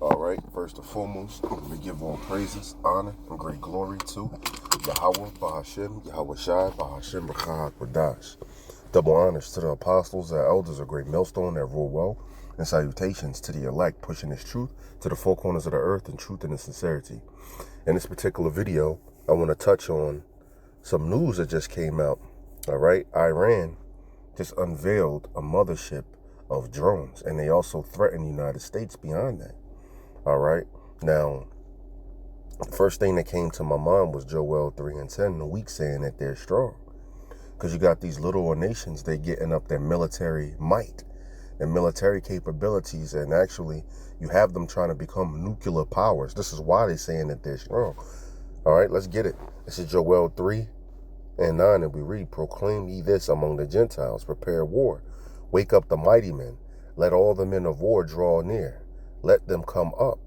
All right, first and foremost, we give all praises, honor, and great glory to Yahweh, Bahashem, Yahweh Shai, Bahashem, Rechah, Radash. Double honors to the apostles and elders of Great Millstone that rule well, and salutations to the elect pushing this truth to the four corners of the earth in truth and in sincerity. In this particular video, I want to touch on some news that just came out. All right, Iran just unveiled a mothership of drones, and they also threatened the United States beyond that. All right. Now, the first thing that came to my mind was WW3 and 10, the week saying that they're strong. Because you got these little nations, they getting up their military might and military capabilities, and actually you have them trying to become nuclear powers. This is why they're saying that they're strong. All right, let's get it. This is Joel 3 and 9, and we read, "Proclaim ye this among the Gentiles, prepare war. Wake up the mighty men. Let all the men of war draw near. Let them come up.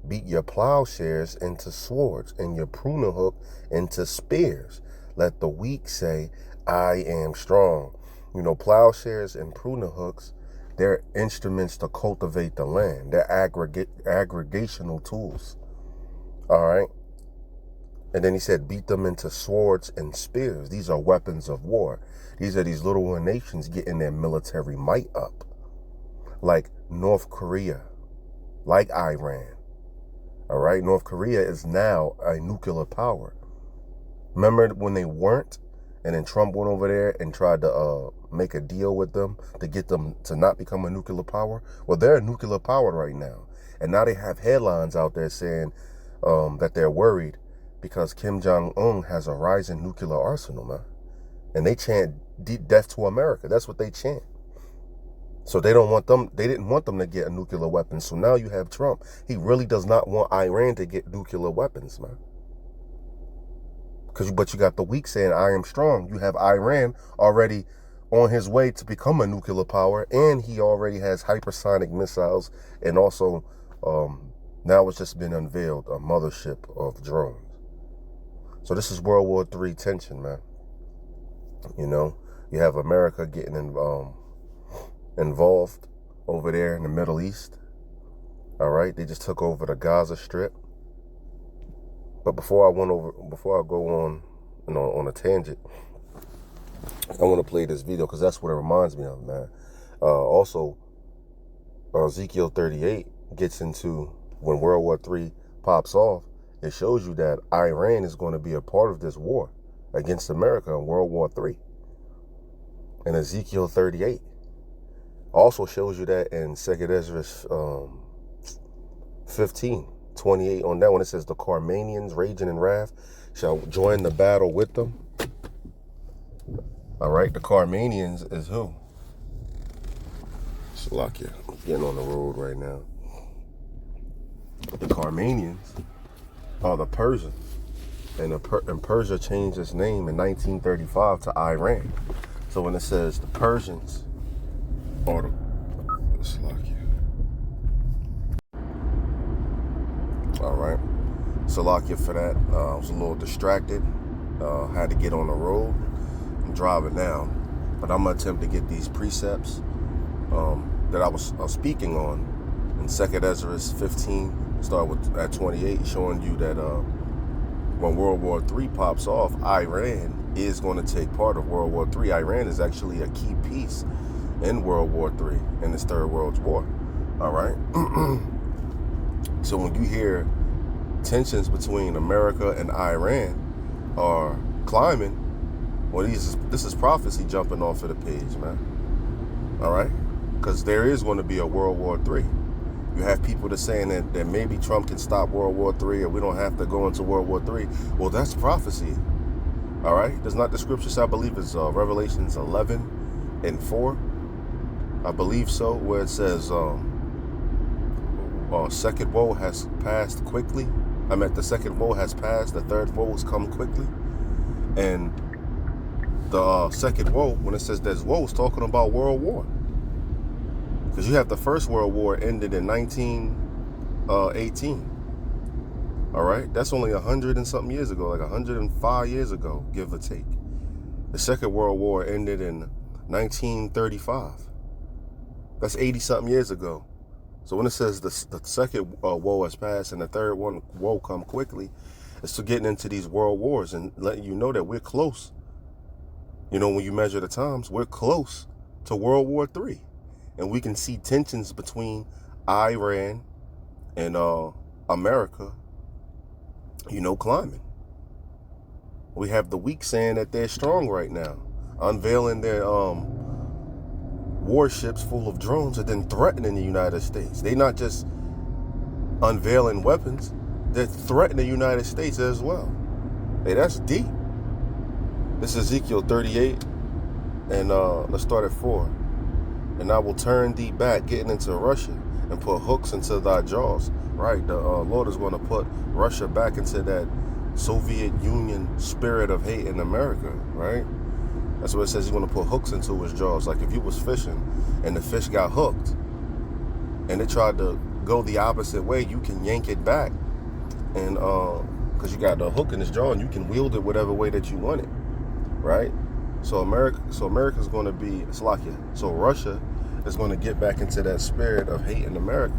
Beat your plowshares into swords and your pruning hook into spears. Let the weak say, I am strong." You know, plowshares and pruning hooks, they're instruments to cultivate the land. They're aggregational tools. All right. And then he said, beat them into swords and spears. These are weapons of war. These are these little nations getting their military might up. Like North Korea, like Iran. All right. North Korea is now a nuclear power. Remember when they weren't? And then Trump went over there and tried to make a deal with them to get them to not become a nuclear power. Well, they're a nuclear power right now. And now they have headlines out there saying that they're worried because Kim Jong-un has a rising nuclear arsenal, man. And they chant death to America. That's what they chant. So they don't want them, they didn't want them to get a nuclear weapon. So now you have Trump. He really does not want Iran to get nuclear weapons, man. But you got the weak saying, I am strong. You have Iran already on his way to become a nuclear power, and he already has hypersonic missiles, and also now it's just been unveiled, a mothership of drones. So this is World War III tension, man. You know, you have America getting involved over there in the Middle East. All right, they just took over the Gaza Strip. But before I go on, on a tangent, I want to play this video because that's what it reminds me of, man. Also, Ezekiel 38 gets into when World War III pops off. It shows you that Iran is going to be a part of this war against America in World War III. And Ezekiel 38 also shows you that in 2 Ezra 15:28 on that one. It says the Carmanians raging in wrath shall join the battle with them. All right, the Carmanians is who? Slovakia. I'm getting on the road right now. The Carmanians are the Persians. And Persia changed its name in 1935 to Iran. So when it says the Persians are the Slovakia. All right. Salakia for that. I was a little distracted. Had to get on the road. I'm driving now. But I'm going to attempt to get these precepts that I was speaking on in 2 Ezra 15, start with at 28, showing you that when World War III pops off, Iran is going to take part of World War III. Iran is actually a key piece in World War III, in this Third World War. All right. So when you hear tensions between America and Iran are climbing, well, this is prophecy jumping off of the page, man. All right? Because there is going to be a World War III. You have people that saying that maybe Trump can stop World War III or we don't have to go into World War III. Well, that's prophecy. All right? There's not the scriptures, I believe it's Revelations 11:4. I believe so, where it says second woe has passed quickly. The second woe has passed, the third woe has come quickly. And the second woe, when it says there's woe, it's talking about World War. Because you have the First World War ended in 1918. All right? That's only 100 and something years ago, like 105 years ago, give or take. The Second World War ended in 1935. That's 80 something years ago. So when it says the second woe has passed and the third one woe come quickly, it's to getting into these world wars and letting you know that we're close. You know, when you measure the times, we're close to World War III. And we can see tensions between Iran and America, you know, climbing. We have the weak saying that they're strong right now, unveiling their warships full of drones and then threatening the United States. They're not just unveiling weapons, they're threatening the United States as well. Hey, that's deep. This is Ezekiel 38, and let's start at 4. And I will turn thee back, getting into Russia, and put hooks into thy jaws. Right, the Lord is going to put Russia back into that Soviet Union spirit of hate in America, right? That's what it says. He's going to put hooks into his jaws. Like if you was fishing and the fish got hooked and it tried to go the opposite way, you can yank it back. And because you got the hook in his jaw and you can wield it whatever way that you want it, right? So America's going to be Slovakia. So Russia is going to get back into that spirit of hate in America,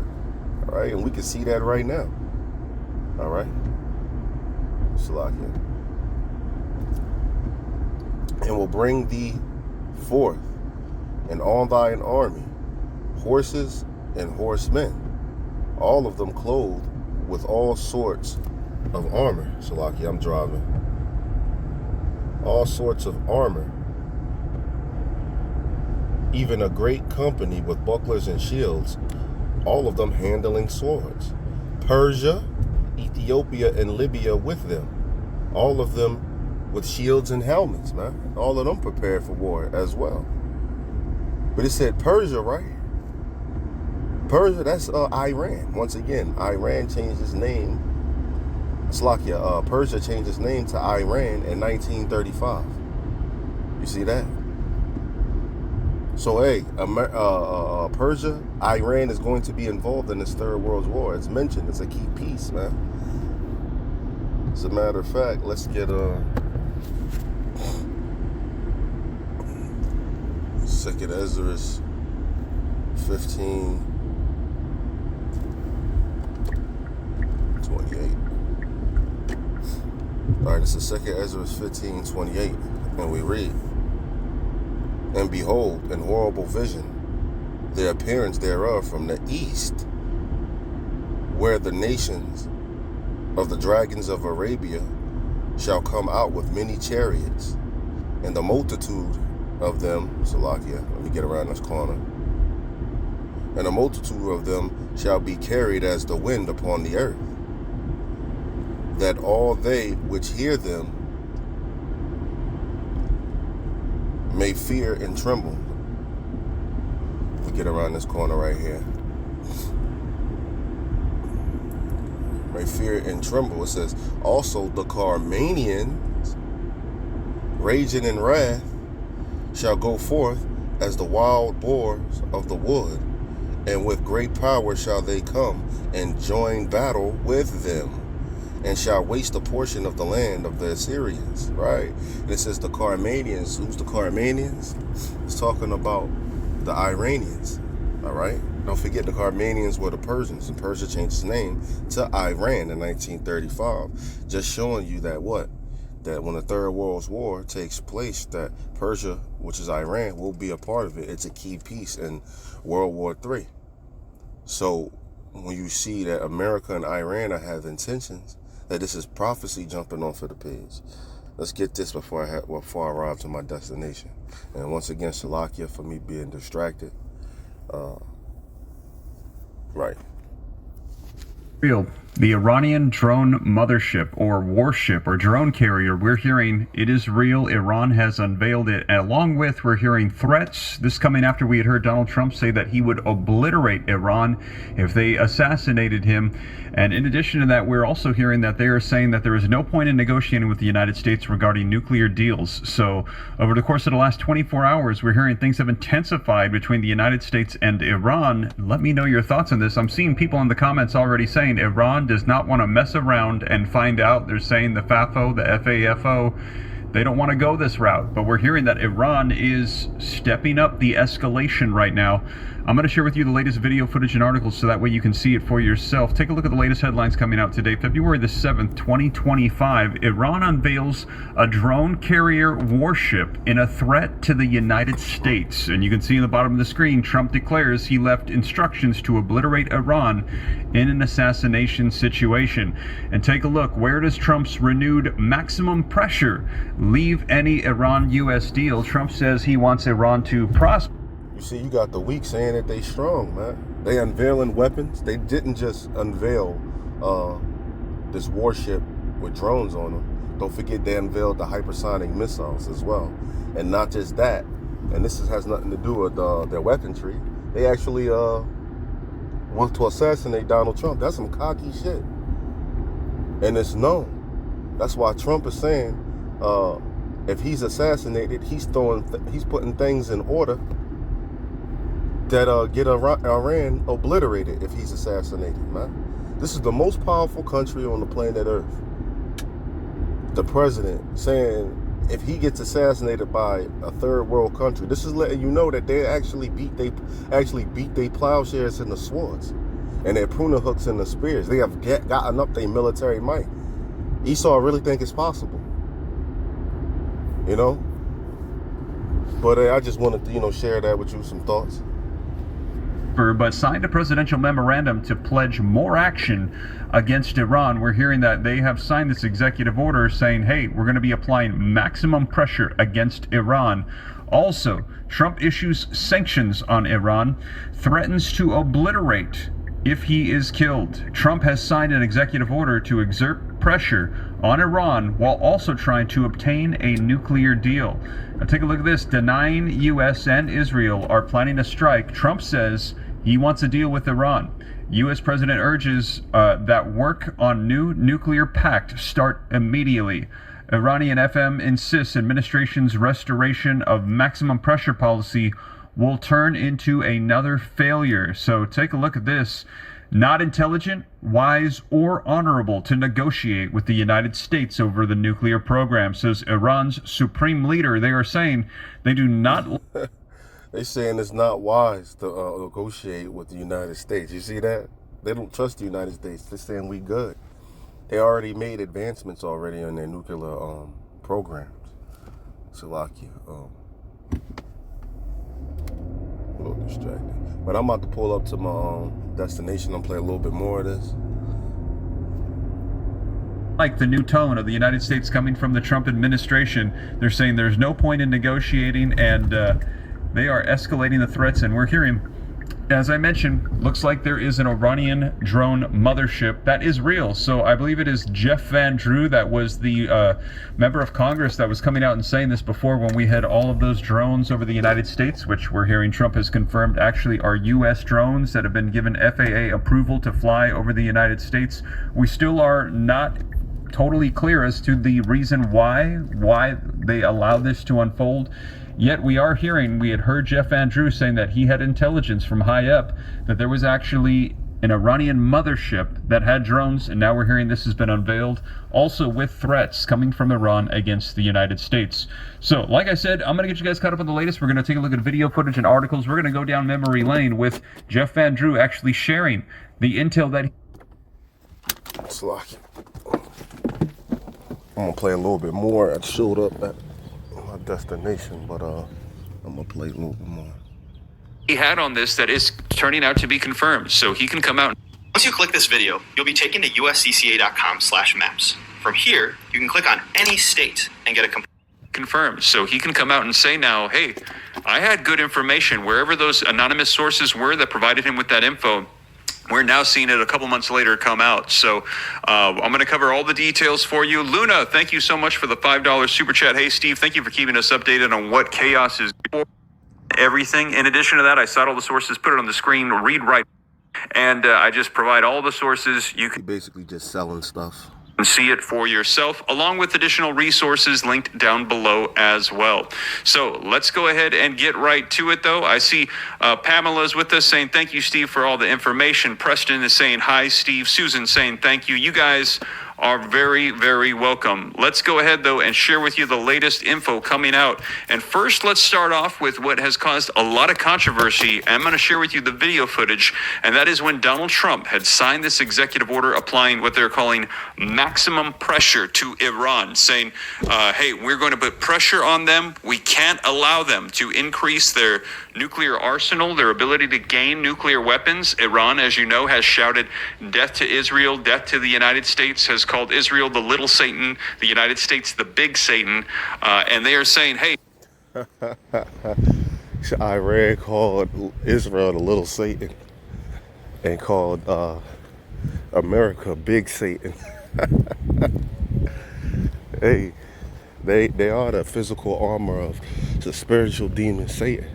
all right? And we can see that right now, all right? Slovakia. And will bring thee forth, and all thine army, horses and horsemen, all of them clothed with all sorts of armor. Salaki, I'm driving. All sorts of armor, even a great company with bucklers and shields, all of them handling swords. Persia, Ethiopia, and Libya with them, all of them with shields and helmets, man. All of them prepared for war as well. But it said Persia, right? Persia, that's Iran. Once again, Iran changed its name. Slovakia, Persia changed its name to Iran in 1935. You see that? So, hey, Persia, Iran is going to be involved in this Third World War. It's mentioned. It's a key piece, man. As a matter of fact, let's get Second Ezra 15:28. All right, this is Second Ezra 15:28, and we read, and behold, an horrible vision, the appearance thereof from the east, where the nations of the dragons of Arabia shall come out with many chariots, and the multitude of them, Salakia, let me get around this corner, and a multitude of them shall be carried as the wind upon the earth, that all they which hear them may fear and tremble. Let me get around this corner right here. May fear and tremble. It says, also the Carmanians, raging in wrath, shall go forth as the wild boars of the wood, and with great power shall they come and join battle with them, and shall waste a portion of the land of the Assyrians, right? And it says the Carmanians. Who's the Carmanians? It's talking about the Iranians, all right? Don't forget the Carmanians were the Persians, and Persia changed its name to Iran in 1935. Just showing you that what? That when the Third World War takes place, that Persia, which is Iran, will be a part of it. It's a key piece in World War III. So when you see that America and Iran are having tensions, that this is prophecy jumping off of the page. Let's get this before I arrive to my destination. And once again, Shalakia for me being distracted. Right. Real. The Iranian drone mothership or warship or drone carrier, we're hearing it is real. Iran has unveiled it. And along with, we're hearing threats. This coming after we had heard Donald Trump say that he would obliterate Iran if they assassinated him. And in addition to that, we're also hearing that they are saying that there is no point in negotiating with the United States regarding nuclear deals. So over the course of the last 24 hours, we're hearing things have intensified between the United States and Iran. Let me know your thoughts on this. I'm seeing people in the comments already saying Iran does not want to mess around and find out. They're saying the FAFO, the FAFO, They don't want to go this route, but we're hearing that Iran is stepping up the escalation right now. I'm going to share with you the latest video footage and articles so that way you can see it for yourself. Take a look at the latest headlines coming out today, February the 7th, 2025. Iran unveils a drone carrier warship in a threat to the United States. And you can see in the bottom of the screen, Trump declares he left instructions to obliterate Iran in an assassination situation. And take a look, where does Trump's renewed maximum pressure leave any Iran-U.S. deal? Trump says he wants Iran to prosper. You see, you got the weak saying that they strong, man. They unveiling weapons. They didn't just unveil this warship with drones on them. Don't forget they unveiled the hypersonic missiles as well. And not just that, and this has nothing to do with their weaponry. They actually want to assassinate Donald Trump. That's some cocky shit. And it's known. That's why Trump is saying if he's assassinated, he's putting things in order that get Iran obliterated if he's assassinated, man. This is the most powerful country on the planet Earth. The president saying if he gets assassinated by a third world country, this is letting you know that they actually beat they plowshares and the swords and their pruning hooks and the spears. They have gotten up their military might. Esau really think it's possible, you know. But I just wanted to, share that with you, some thoughts. But signed a presidential memorandum to pledge more action against Iran. We're hearing that they have signed this executive order saying, hey, we're going to be applying maximum pressure against Iran. Also, Trump issues sanctions on Iran, threatens to obliterate if he is killed. Trump has signed an executive order to exert pressure on Iran while also trying to obtain a nuclear deal. Now take a look at this. Denying U.S. and Israel are planning a strike. Trump says he wants a deal with Iran. U.S. President urges that work on new nuclear pact start immediately. Iranian FM insists administration's restoration of maximum pressure policy will turn into another failure. So take a look at this. Not intelligent, wise, or honorable to negotiate with the United States over the nuclear program, says Iran's supreme leader. They are saying they do not... They saying it's not wise to negotiate with the United States. You see that? They don't trust the United States. They're saying we good. They already made advancements already on their nuclear programs. Slovakia. A little distracted. But I'm about to pull up to my destination. I'm play a little bit more of this. Like the new tone of the United States coming from the Trump administration. They're saying there's no point in negotiating, and they are escalating the threats. And we're hearing, as I mentioned, looks like there is an Iranian drone mothership that is real. So I believe it is Jeff Van Drew that was the member of Congress that was coming out and saying this before, when we had all of those drones over the United States, which we're hearing Trump has confirmed actually are U.S. drones that have been given FAA approval to fly over the United States. We still are not totally clear as to the reason why they allow this to unfold. Yet we are hearing, we had heard Jeff Van Drew saying that he had intelligence from high up that there was actually an Iranian mothership that had drones, and now we're hearing this has been unveiled, also with threats coming from Iran against the United States. So, like I said, I'm going to get you guys caught up on the latest. We're going to take a look at video footage and articles. We're going to go down memory lane with Jeff Van Drew actually sharing the intel that It's like I'm going to play a little bit more. I showed up at my destination, but I'm going to play a little bit more. He had on this that is turning out to be confirmed, so he can come out. Once you click this video, you'll be taken to uscca.com/maps. From here, you can click on any state and get a confirmed, so he can come out and say now, hey, I had good information wherever those anonymous sources were that provided him with that info. We're now seeing it a couple months later come out. So I'm going to cover all the details for you. Luna, thank you so much for the $5 super chat. Hey, Steve, thank you for keeping us updated on what chaos is. Everything. In addition to that, I cite all the sources, put it on the screen, read right. And I just provide all the sources. You can basically just selling stuff. See it for yourself, along with additional resources linked down below as well. So let's go ahead and get right to it, though. I see Pamela's with us saying, thank you, Steve, for all the information. Preston is saying, hi, Steve. Susan saying, thank you. You guys are very, very welcome. Let's go ahead, though, and share with you the latest info coming out. And first, let's start off with what has caused a lot of controversy. I'm going to share with you the video footage, and that is when Donald Trump had signed this executive order applying what they're calling maximum pressure to Iran, saying, hey, we're going to put pressure on them. We can't allow them to increase their nuclear arsenal, their ability to gain nuclear weapons. Iran, as you know, has shouted death to Israel, death to the United States, has called Israel the little Satan, the United States the big Satan, and they are saying, hey, Iran called Israel the little Satan and called America big Satan. Hey, they are the physical armor of the spiritual demon Satan,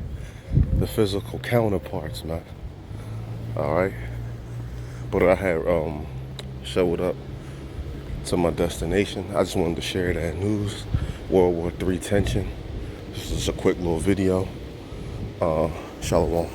the physical counterparts, man. All right, but I had showed up to my destination. I just wanted to share that news. World War III tension. This is a quick little video. Shalom.